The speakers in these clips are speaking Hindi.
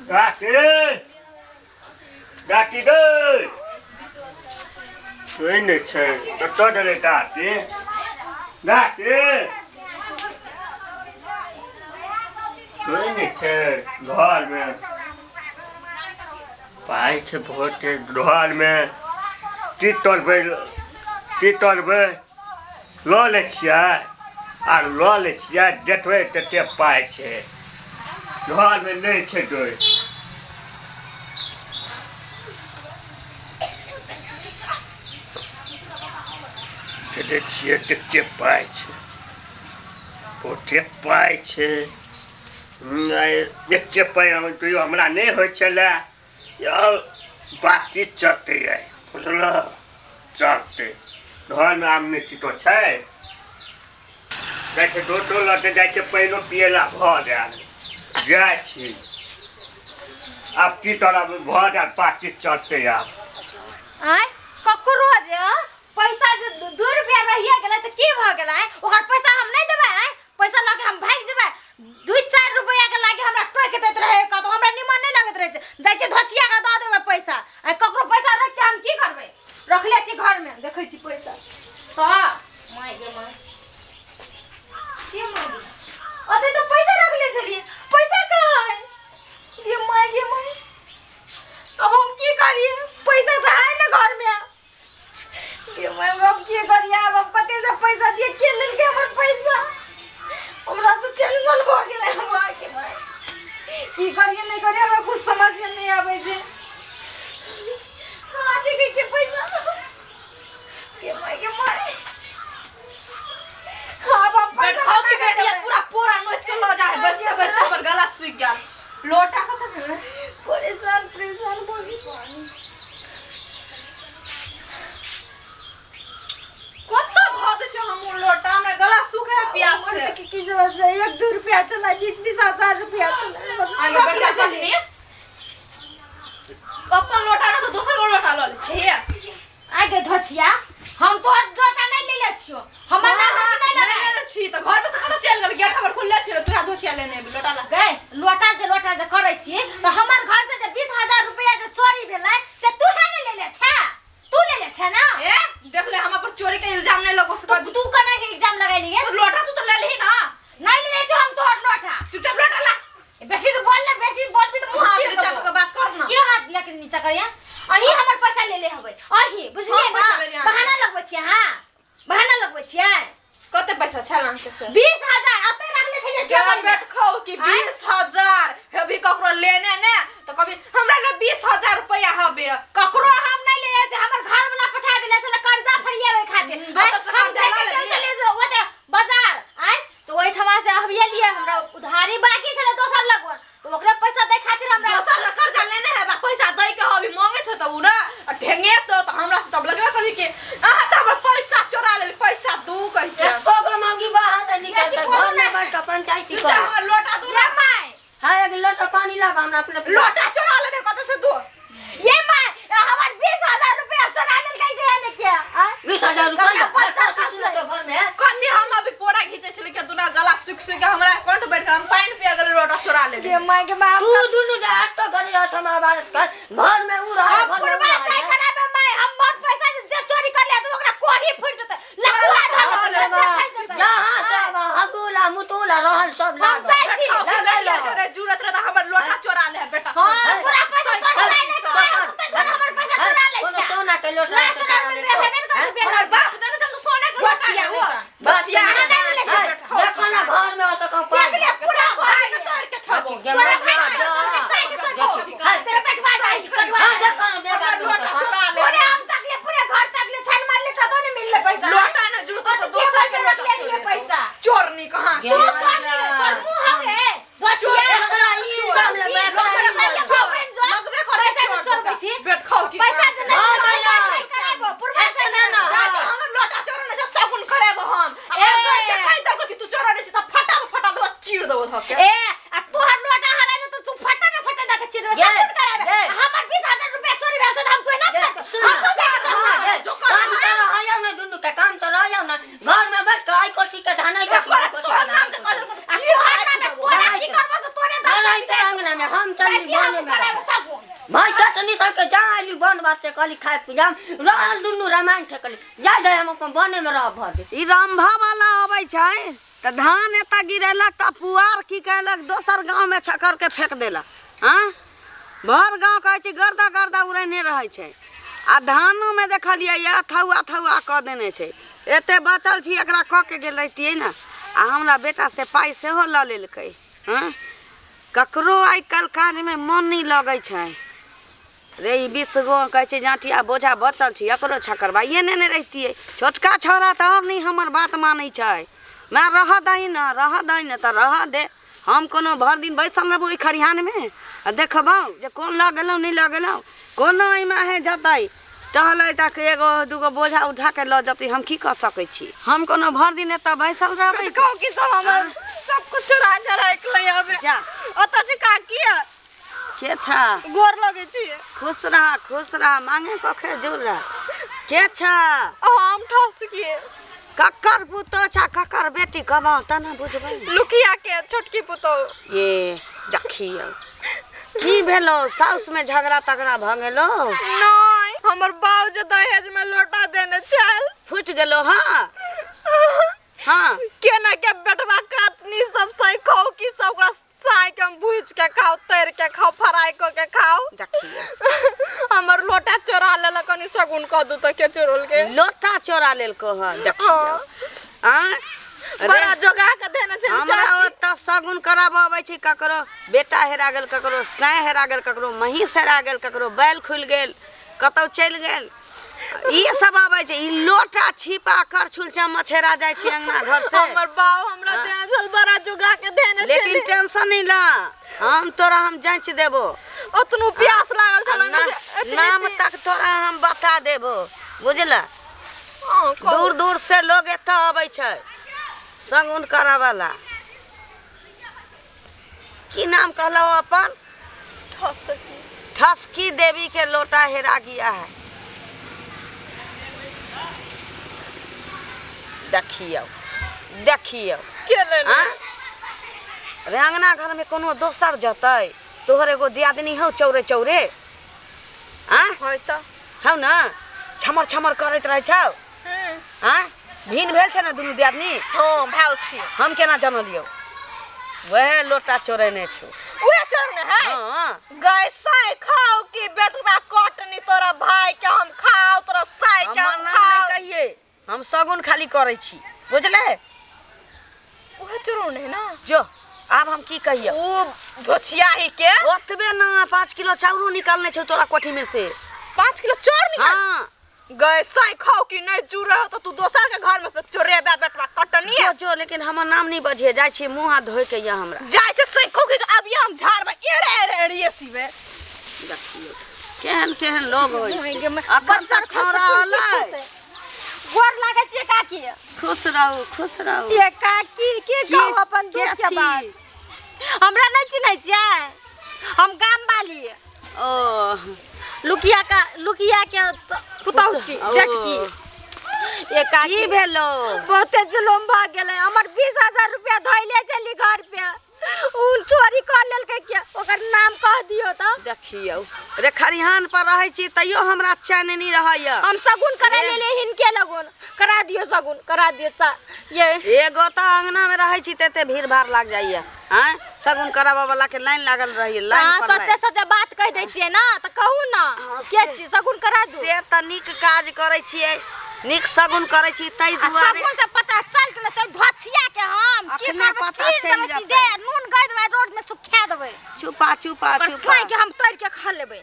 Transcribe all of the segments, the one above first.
Gati! Gati deh! Ini cek, betul dari Gati. Gati! Ini cek, घर में पाई छे बहुत घर में तीतर पे ल ले छियै आ ल ले छियै देखबै तते पाई छे घर में नहीं छे कोई छियै तते पाई छे बहुते पाई छे एते पाई तो हमरा नहीं होइ छले यार बातचीत चलते है बुझल चलते घर में आम नहीं तो छै जैसे दो लटे जाए पहले पियला भर जाए छी अब की तरह भर बातचीत चलते आप आय ककरो जे पैसा जे 2 रुपया रहिए गेलै त की भ गेलै ओकर पैसा हम नहीं देबै पैसा लगे हम भाग जेबै 2-4 रुपया के लागे हमरा टोक दैत रहे क तो हमरा निमन नहीं लगत रहे जाय छै धसिया के द देबै पैसा आ ककरो पैसा रख के हम की करबै रखले छी घर में देखै छी पैसा तो माय गे माय के माय अते तो पैसा रखले छलिए पैसा कहां है ये माय गे माय अब हम की करिए पैसा तो है ना घर में ये मैं अब की करिए अब कते से पैसा दिए के लेल के हमर पैसा हमरा तो टेंशन हो गेलै हमरा के माय की करिए नहीं करिए हमरा कुछ समझ में नहीं आबै छै कहां से गई छै पैसा के माय हां बाप बैठाओ की बेटिया पूरा नोच के लो जाए बस पर गला सूख गया लोटा कत है परेशान बोली पानी कत धद छ हम लोटा में गला सूखे प्यास से की जरूरत है 1-2 रुपया चला 20-20 हजार रुपया चला आगे बेटा चलनी अपन लोटा ना तो दूसरा लोटा लो छे आगे धचिया हम तो लोटा नहीं ले ले छियो हमर नहीं ले छी त घर में से कत चल गेल गेट पर खुलले छी तू धोसिया लेने लोटा ला गए लोटा जे करे छी तो हमर घर से जे 20,000 रुपया जे चोरी भेलै से तू नहीं ले ले छा तू ले ले छा ना ए देख ले हम पर चोरी के इल्जाम नहीं लगो तू कना के एग्जाम लगाइली है लोटा तू तो ले ली ना नहीं ले जो हम तोर लोटा चुपचाप लोटा ला बेसी तो बोल भी तो मुंह हाथ नीचा के बात कर ना के हाथ लेके नीचा करिया अही हमर पैसा ले ले हबै अही बुझलिए ना बहाना लगबै छी हां बहाना लगबै छी कते पैसा छलान के से 20,000 अते रखले छै के बैठ खाओ कि 20,000 हेभी ककरो लेने ने तो कभी हमरा के 20,000 रुपया हबे ककरो हम नहीं ले जे हमर घर वाला पठा देले छले कर्जा फरियावे खातिर हम देखे चले जे ओते बाजार आय तो ओइ ठमा से हबिए लिए हमरा उधारी बाकी छले दोसर लगवन तो ओकरे पैसा दे खातिर हमरा दोसर कर्जा लेने है पैसा दई के हबी मांगे थे तो उरा ठेंगे तो हमरा से तब लगबे करी के आहा त हमर पैसा चोरा ले पैसा दू कह के इसको को मांगी बाहर से निकल के घर में बैठ के पंचायती तू हमर लोटा दू रे माय हां एक लोटा पानी लगा हमरा अपने लोटा चोरा लेने कत से दू ये माय हमर 20,000 रुपया चोरा लेल गई दे ने क्या 20,000 रुपया तो घर में कन्नी हम अभी पोरा खींचे छले के दुना गला सुख सुख के हमरा अकाउंट बैठ के हम पानी पिया गेल लोटा चोरा ले ये माय के माय तू दुनु जा तो गरी रहत हम भारत कर घर में उ रहा घर में पैसा खराब है माय हम बहुत पैसा जे चोरी कर ले तो ओकरा कोरी फुट जते लखुआ धल जहां सब हगुला मुतुला रहल सब लाग रे जरूरत रे हमर लोटा चोरा ले बेटा हां पूरा पैसा चोरा ले हमर पैसा चोरा ले कोनो सोना के लोटा से हमर बाप जने तो सोना के लोटा ले वो बस यहां देखो ना घर में तो कम पा पूरा भाई के तोड़ के खाबो तेरे पेट में जाई करवा देखो ना बेकार लोटा चोरा ले पूरे हम तक ले पूरे घर तक ले छन मार ले कदो नहीं मिलले पैसा लोटा ने जुड़ता तो दोसर के रख ले पैसा चोरनी कहां तू चोर बने में भाई कटनी सबके जाली बन बात से कली खाए पिजाम रहल दुनू रामायण ठेकली जा दे हम अपन बने में रह भर दे ई रंभा वाला अबै छै त धान एता गिरेलक त पुआर की कहलक दोसर गांव में छकर के फेंक देलक। हां भर गांव कहै छै गर्दा गर्दा उड़ेने रहै छै आ धानो में देखलियै अथौआ अथौआ क देने छै। एते बचल छी एकरा क के गेल रहितियै ना आ हमरा बेटा से पाई सेहो ल लेलकै। हां ककरो आइ काल्हि काज में मन नहीं लगै छै रे। ई 20 गो कहै छै जांटिया बोझा बचल छी एकरो छकरबाइए नेने रहितियै। छोटका छौड़ा त और नहीं हमर बात मानै छै। मैं रह दही न त रह दे। हम कोनो भर दिन बैसल रहबो ई खरिहान में आ देखबौ जे कोन ल गेलौ नहीं ल गेलौ कोनो एमे है जतै टहलै तक एगो दूगो बोझा उठा के ल जतै हम की कर सकै छी। हम कोनो भर दिन एत बैसल रहबै कहू कि सब हमर सब कुछ चुरा के राख ले अबे जा ओत से का किया के छा गोर लगे छी खुश रह मांगे कखे जोर रह के छा हम ठस किए कक्कर पुतो छा कक्कर बेटी कबा तना बुझबै लुकिया के छोटकी पुतो ये देखियो की भेलो साउस में झगड़ा तगड़ा भ गेलो नहीं हमर बाऊ जे दहेज में लोटा देने चल फुट गेलो। हां हां केना के बेटवा काटनी सब सही खाओ कि सब ओकरा साई के हम भूज के खाओ तैर के खाओ फ्राई क के खाओ देखियो हमर लोटा चोरा लेलक कनी सगुन क दू त के चोरल के लोटा चोरा लेलको। हां देखियो हां बड़ा जोगा के देने छै हमरा ओत सगुन कराब आबै छै ककरो बेटा हेरा गेल ककरो साय हेरा गेल ककरो महिष हेरा गेल ककरो बैल खुल गेल कतौ चल गेल ई सब आबै छै। ई लोटा छिपा कर छुल चम्मच हेरा जाइ छै अंगना घर से। हमर बाऊ हमरा देने छल बड़ा जोगा के देने लेकिन टेंशन नहीं ला हम तोरा हम जांच देबो ओतनु प्यास लागल छल नाम तक तोरा हम बता देबो बुझला। दूर दूर से लोग एत आबै छै सगुन करा वाला। की नाम कहलो अपन ठसकी देवी के लोटा हेरा गया है। देखियो देखियो के ले रे अंगना घर में कोनो दोसर जतै तोहर एगो दियादनी हौ चौरे चौरे हां होय त हौ ना छमर छमर करैत रहै छौ। हां भिन भेल छै ना दुनु दियादनी। हां भाल छी हम केना जानलियो वह लोटा चोरेने छौ उहे चोरने है। हां गाय साई खाओ कि बेटवा कटनी तोरा भाई के हम खाओ तोरा साई के हमर हम नाम खाओ नहीं कहिए हम सगुन खाली करै छी बुझले। उहे चोरने ना जो अब हम की कहियो ओ धोछिया ही के ओतबे ना 5 किलो चाउरो निकालने छौ तोरा कोठी में से 5 किलो चोर निकाल। हां गाय साई खाओ कि नहीं जुरे हो तो तू दोसर के घर में से चोरे बेटवा कटनी जो जो लेकिन हमर नाम नहीं बजिए जाय छी मुंह हाथ धोय के या हमरा जाय छै साई खाओ कि अब ये हम झाड़ में एड़े एड़े सीबे देखियो केहन केहन लोग होय होय अपन तक छौरा होलै। गोर लागे छै काकी खुश रहू ये काकी के कहू अपन दुख के बात हमरा नहीं चिन्है छियै हम गाम वाली ओ लुकिया के पुतौ छी जटकी। ये काकी की भेलो बहुते जुलुम भ गेलै हमर 20,000 रुपया धइले चली घर पे उन चोरी कर लेलकै के ओकर नाम कह दियो त देखियो रे खरिहान पर रहै छी तइयो हमरा चैन नहीं रहैया। हम सगुन करा लेले हिनके लगन करा दियो सगुन करा दियो ये एगो त अंगना में रहै छी तेते भीड़ भाड़ लाग जाइया। हां सगुन कराबा वाला के लाइन लागल रही लाइन पर सच्चे सच्चे बात कह दै छियै ना त कहू ना के छी सगुन करा दू से त नीक काज करै छियै नीक सगुन करै छी तै दुआरे सगुन से पता चल गेलै त धोछिया के हम की अखने करबै पता चल सीधे जेतै। नून गइ देबै रोड में सुखा देबै चुपा पर के हम तोड़ के खा लेबै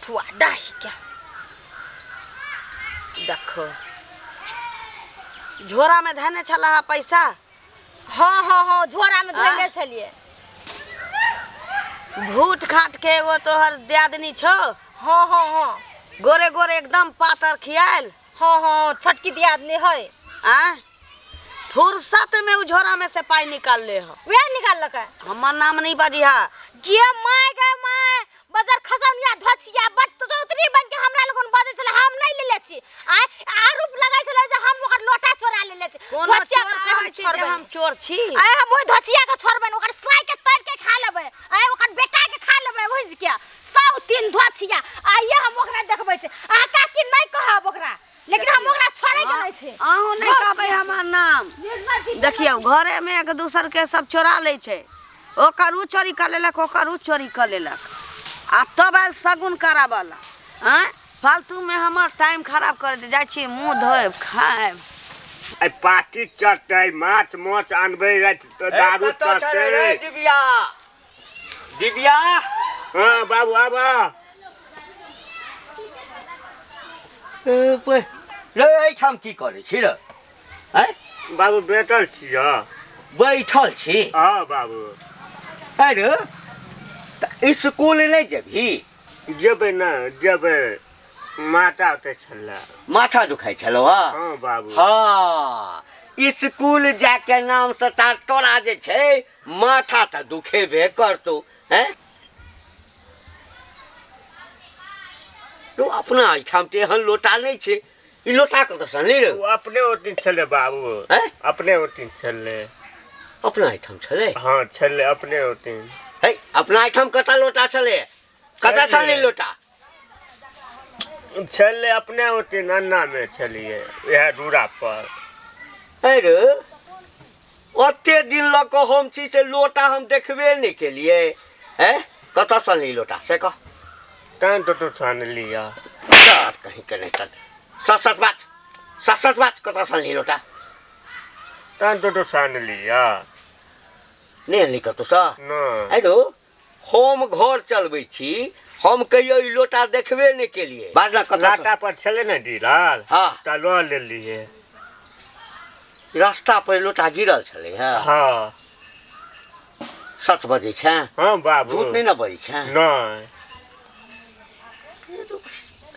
ठुआ डाही के देखो झोरा में धने छला पैसा। हाँ झोरा में धइले छलिए भूट खाट के एगो तोहर दियादनी छो। हाँ गोरे गोरे एकदम पातर खियाल। हाँ छोटकी दियादनी है आ फुर्सत में उ झोरा में से पाई निकाल ले हो वे निकाल लक हमर नाम नहीं बजिहा गे माय बाजार खसौनिया धोछिया बट चौधरी बन के हमरा लोगन बाजे छले हम नहीं लेले छी आय आरोप लगाइ छले जे हम ओकर लोटा चोरा लेले छी कोनो चोर कहै छी जे हम चोर छी आय हम ओइ धोछिया के छोड़बन ओकर साई के तोड़ के खा लेबै आय ओकर बेटा के खा लेबै बुझ के 103 धोछिया आइए हम ओकरा देखबै छै आका की नहीं कहब ओकरा लेकिन हम ओकरा छोड़े के नहीं छै अहूँ नहीं कहबै हमर नाम देखियो घरे में एक दूसर के सब चोरा ले छै ओकर उ चोरी कर लेलक ओकर उ चोरी कर लेलक आ तब आयल सगुन करावला हैं फालतू में हमर टाइम खराब कर दे जाइ छी मुंह धोब खाएब आई पार्टी चटै माछ माछ आनबै रात तो दारू चटै दिव्या दिव्या हां बाबू आबा रे एहिठाम की करै छी रे हैं बाबू बैठल छियै बैठल छी हां बाबू अरे त स्कूल नहीं जेबही जेबै ना जेबै माथा उठै छलै माथा दुखाइ छलो हां बाबू हाँ स्कूल जाके नाम से तोरा जे छै माथा त दुखेबे करतो हैं तो अपना एहिठाम ते एहन लोटा नहीं छै ई लोटा कतऽ सँ नहीं रे वो अपने ओटिन छलै बाबू हैं अपने ओटिन छलै अपना एहिठाम छलै हां छलै अपने ओटिन है अपना एहिठाम कतऽ लोटा छलै कतऽ छलै लोटा छलै अपने ओटिन अन्ना में छलिए यह दूरा पर अरे ओते दिन लऽ कऽ हम छी से लोटा हम देखबे नहीं केलिए हैं कतऽ सँ ली लोटा से कह टाइम तो छान लिया कहीं के नहीं तक सच बात कतऽ सँ ली लोटा टाइम तो छान लिया नहीं ली कतऽ सँ ना अरे हम घर चलबै छी हम कहियो ई लोटा देखबे नहीं केलिए बाजना कतऽ लाटा पर छलै ना गिरल हाँ त लऽ लेलिए रास्ता पर लोटा गिरल छलै है हां सच बजै छै हां बाबू झूठ नहीं ना बजै छै नहीं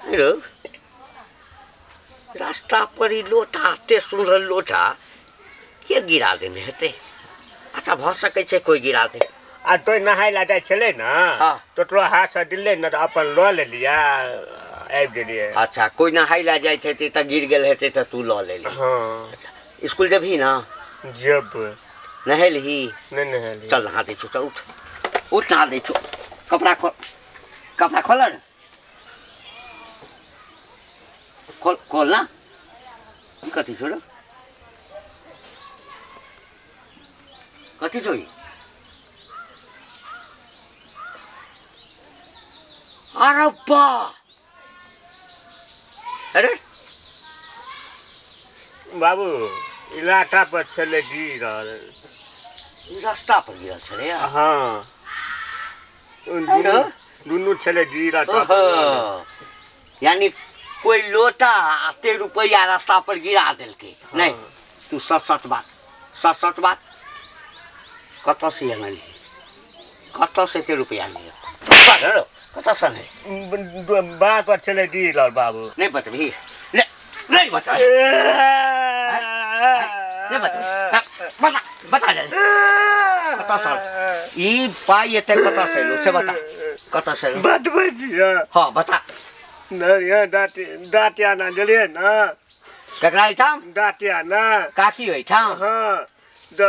अरे रास्ता पर ही लोटा एते सुंदर लोटा के गिरा देने हेतै अच्छा भऽ सकै छै कोई गिरा दे आ तो नहाय ला जाय छलै ना हाँ। तो तोरा हाथ से दिले ना तो अपन लऽ लेलिया आबि गेलिए अच्छा कोई नहाय ला जाइत हेतै तऽ गिर गेल हेतै तऽ तू लऽ लेली हां स्कूल जेबही ना जब नहेलही नहीं नहेली चल नहा दै छौ चल उठ नहा दै छौ कपड़ा खोल ना खोल ना कथी छौ रे कथी छौ ई अरे बा अरे बाबू इलाटा पर छलै गिरल ई रास्ता पर गिरल छलै हां दुनू छलै गिरल ओहो यानी कोई लोटा आते रुपया रास्ता पर गिरा देलकै नहीं तू सच बात कतऽ से आनली कतऽ से ते रुपया लिया कतऽ से नहीं बार पर छलै गिरल बाबू नहीं बतबी नहीं बता नहीं बता दे कतऽ से ई पाई एते कतऽ से लो से बता कतऽ से बतबै छियै हाँ बता यहाँ डाटिया ना गेलिए ना ककरा एहिठाम डाटिया ना काकी ओहिठाम हाँ तो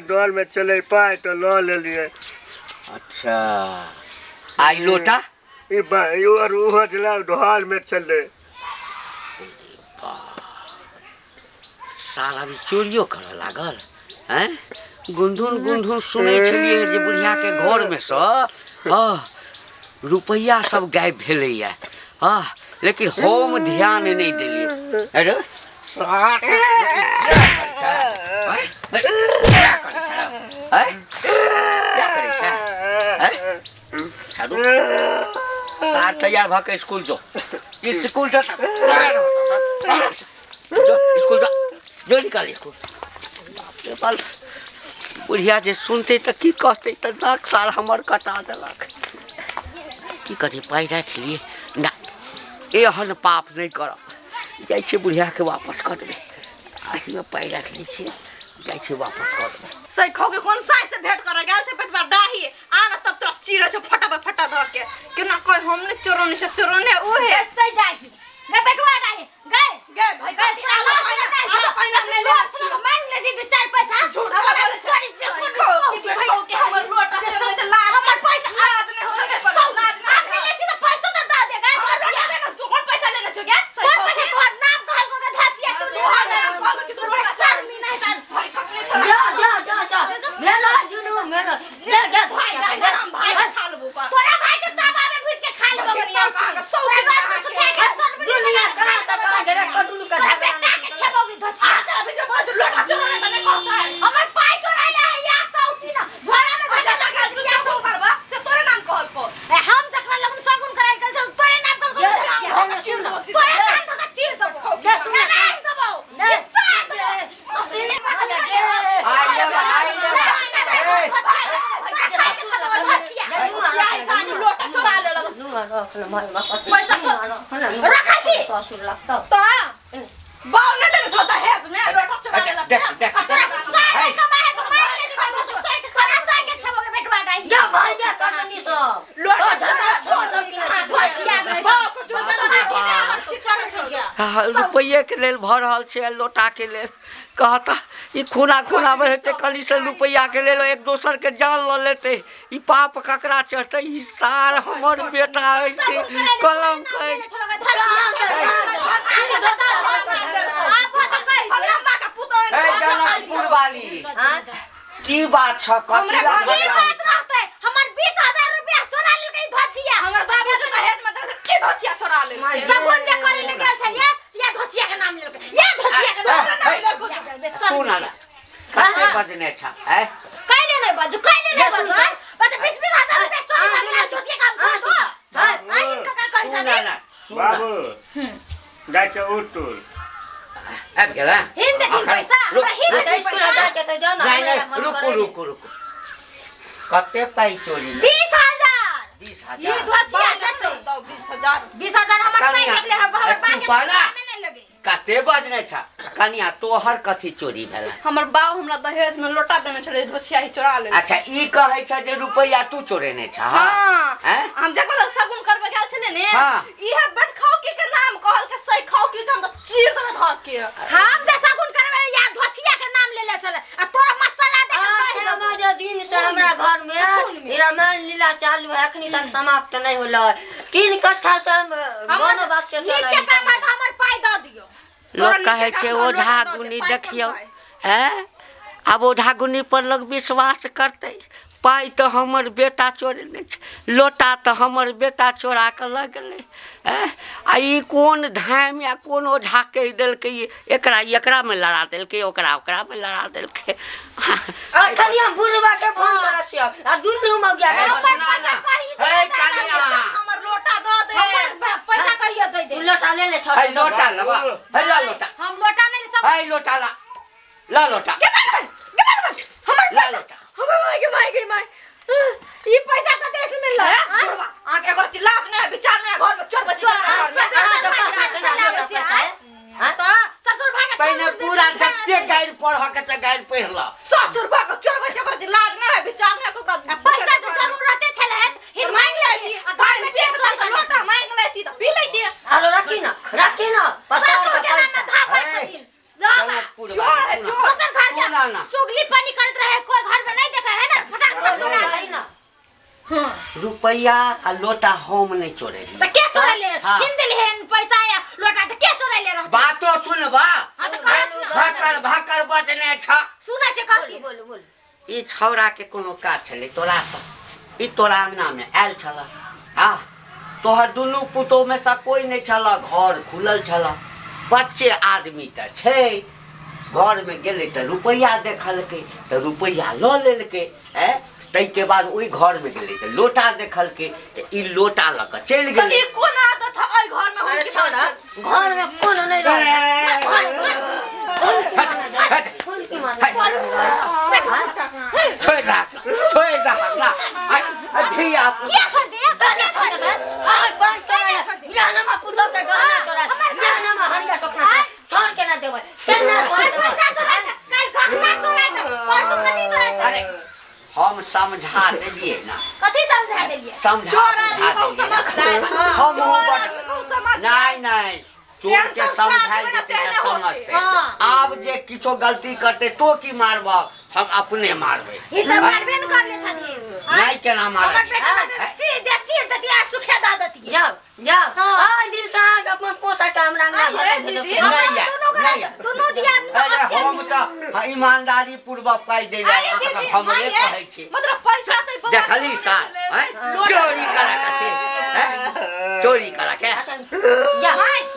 डोल में चले पाए तो लऽ लेलिए अच्छा आई लोटा उहो चला ढोल में चले साला भी चोरियो करे लागल हैं गुनधुन सुनै छलिए जे बुढ़िया के घर में से रुपया सब गायब भेलैया लेकिन हम ध्यान नहीं देलिए अरे तैयार भऽ के स्कूल जो स्कूल जो स्कूल जो निकाल स्कूल बुढ़िया जे सुनते तो की कहते तो नाक साल हमर कटा देलक की करी पाई राख लिए ना एहन पाप नहीं करब जाइ छी बुढ़िया के वापस कर देबे आही में पाई राख ली छी जाइ छी वापस कर देबे सही खो के कोन साई से भेंट करे गेल से पेट में डाही आना तब तोरा चीरे छो फटा ध के केना कोई हमने चोरने से चोरने ओ है सही जाही गे बेटवा नहीं गए गे भाई गए मान ले दी 4 पैसा झूठ बोले चोरी के हमर लोटा चोरने से लाज हमर पैसा लाज नहीं हो गए लाज आपने ले छी तो पैसा तो दा देगा तू कौन पैसा लेना छो क्या कौन पैसा तोहर नाम कहल को धाचिया तू नाम कहल कि तू लोटा शर्मी नहीं तान भाई कखने जा मेला जुनू मेला जा भाई हम भाई खा लेबो पर तोरा भाई के ताबा में भूज के खा लेबो बचिया कहां का 100 दिन कहां के दुनिया कहां जरा कटुलू का धागा के खेबोगी धचिया तेरा भी जो बाजू लोटा चोरने तने कहता है हमर पाई चोरा ले या सौती ना झोरा में अच्छा लगा दिया को करबा से तोरे नाम कहल को हम जकरा लगन सगुन कराई कर से तोरे नाम कर तोरे कान तो चीर दो जा सुन नहीं दबो दे अपने लोटा चोरा ले लगा पैसा रखा छी ससुर लगता तो बाव ने देने छोटा है मैं लोटा चोरा ले लगा तोरा सारे कमाए तो मार ले दी साइड खरा साके खेबोगे बेटवा डाई जा भाई जा कटनी सब लोटा चोरा धचिया बाव को चोरा ठिकाना छो गया रुपये के लेल भऽ रहल छै लोटा के लेल कहता ई खूना में हेतै कनी से रुपया के लेल एक दोसर के जान ल लेते ई पाप ककरा चढ़ते ई सार हमर बेटा अछि के कलंक अछि फलम्मा का पुतो ए जनकपुर वाली की बात छ कथि ला रहते हमर 20000 रुपया चोरा ले गई धचिया हमर बाबू जो दहेज में दे के धसिया छोरा ले सगुन जे करे ले गेल छलिए या धचिया के नाम लेलकै या धचिया के नाम लेलकै सुन ना कते बजने छ ए काइले नहीं बाजू बता 20,000 रुपया चोरी कर धचिया काम छोड़ दो हां इनका का कर सुन जाने ना बाबू दाचा उठुल अब गेला हिंद के पैसा हमरा हिंद के स्कूल पैसा जा के जाना नहीं रुको कते पाई चोरी 20,000 ये 20,000 धचिया देते दो 20,000 20,000 हमर नहीं निकले हमर चुप बाके ना। में नहीं लगे कते बजने छ कनिया तोहर कथी चोरी भेला हमर बाबू हमरा दहेज में लोटा देने छले धसिया ही चोरा ले अच्छा ई कहै छ जे रुपया तू चोरेने छ हां हैं हम जकरा लग सगुन करबे गेल छले ने हाँ। इहे बेट खौकी के नाम कहल के सही खौकी के हम तो चीर देबे धक के हम जे सगुन करबे या धचिया के नाम ले ले चले आ तोरा मसाला दे के कह दो आज दिन से हमरा घर में रामायण लीला चालू है अखनी तक समाप्त नहीं होला 3 कट्ठा से दोनों बात से चला नीचे का बात हमर पाई द दियो लोग कहै छै ओझा गुनी देखियो हैं अब ओझा गुनी पर लोग विश्वास करते पाई तो हमर बेटा चोरेने छै लोटा तो हमर बेटा चोरा के लग गेलै आ ई कोन धाम या कोन ओझा कहि देलकै एकरा में लड़ा देलकै ओकरा में लड़ा देलकै अखनी हम बुढ़वा के फोन करत छी आ दुनू में गया हे कनिया हमर लोटा द दे हमर पैसा कहियो दे दे लोटा ले ले छोड़ हे लोटा लबा हे ला लोटा हम लोटा नहीं सब हे लोटा ला लोटा हमर ला लोटा हमर के माई ये पैसा कते से मिल रहा है बुढ़वा आके एगो लाज नहीं विचार नहीं घर में चोर बच्ची हां तो ससुर भाई के पहले पूरा जत्ते गाइड पढ़ के गाइड पढ़ ल ससुर भाई के चोर बच्ची ओकर लाज नहीं विचार नहीं ओकरा पैसा जो जरूरत छले हिन मांग लेती घर में पे तो लोटा मांग लेती तो पी लेती हेलो रखी ना पसार ससुर के नाम में था पैसा दिन दादा चोर है चोर दोसर घर के चुगली पानी करत रहे कोई घर में नहीं देखा है ना फटाक चुरा ले ना रुपया आ लोटा हम नहीं चोरे तो क्या चोरा ले हाँ। हिंद लेन पैसा या लोटा तो क्या चोरा ले रहा बातो सुनबा हां तो कह भाकर बजने छ सुना से कहती बोल ई छौरा के कोनो काज छले तोरा से ई तोरा अंगना में आयल छला हां तोहर दुनू पुतो में से कोई नहीं छला घर खुलल छला बच्चे आदमी त छै घर में गेले त रुपया देखलकै त रुपया ल लेलकै हैं तै के बाद ओई घर में गेले त लोटा देखलकै त ई लोटा ल के चल तो गेले ये कौन आदत है आई घर में अरे होके छोड़ा घर में कौन नहीं रहा कौन की माने छोड़ रहा ना धिया क्या छोड़ दे क्या छोड़ दे आज बन चला जाना मा पुतो के गहना चोरा जाना मा हरिया टोकना छोड़ के ना देवे केना छोड़ देवे पैसा चोरा कल गहना चोरा परसों कदी चोरा अरे हम समझा देलिए ना कथी समझा देलिए समझा देलिए हम नहीं नहीं चोर के समझाई देते त समझते आब जे किछो गलती करते तो की मारब हम अपने मारबे ई त मारबे न करले छथिन नहीं केना हमर मारब बेटा सीधे चीर देती आ सुखे दा देती जाओ आ दिन से अपन पोता के हमरा ना दोनों दिया अरे हम त ईमानदारी पूर्वक पाई देला हमरे कहै छी मतलब पैसा तो देखली साल चोरी करा के चोरी करा के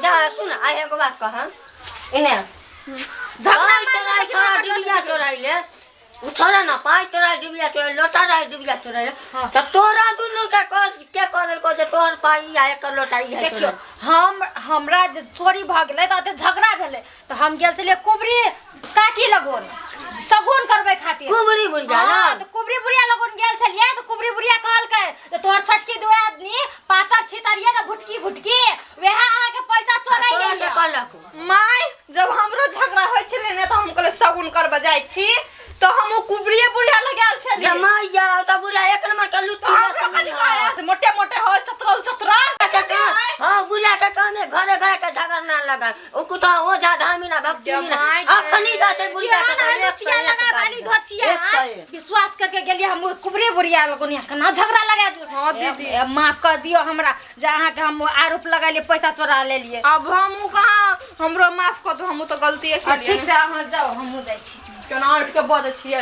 जा सुन आए एगो बात कह इने झगड़ा छोरा डिबिया चोराइले उ छोरा ना पाई तोरा डिबिया चोराइ लोटा रहे डिबिया चोराइले त तोरा दुनु के करल को जे तोहर पाई आ एकर लोटाई है देखियो हमरा जे चोरी भ गेलै त झगड़ा भेलै त हम गेल छलिए कुबरी काकी लगोन सगुन करबै खातिर कुबरी बुढ़िया ना त कुबरी बुढ़िया लगोन गेल छलिए त कुबरी बुढ़िया कहलकै जे तोहर छटकी दो आदमी पातर छितरिए ना भुटकी वेहा अहाँ के पैसा चोराइ के कहलक माय जब हमरो झगड़ा होय छले ने त हम कहले सगुन करबा जाय छी तो हम कुबरिए बुढ़िया लगाल छलिए मैया त बुढ़िया एक नंबर के लुत्ती मोटे मोटे हो चतरल हां बुढ़िया के कामे घरे घरे के झगड़ा ना लगा ओ कुता ओ जा धामिना भक्ति ना अखनी जा से बुढ़िया के लगा वाली धोचिया विश्वास करके गेलिए हम कुबरी बुढ़िया लगोन केना झगड़ा लगा दियो हां दीदी माफ कर दियो हमरा जे अहाँ के हम आरोप लगाइले पैसा चोरा ले लिए अब हमहु कहां हमरो माफ कर दो हमहु तो गलती है ठीक से अहाँ जाओ हमहु जाइ छी केना उठ के बजे छिए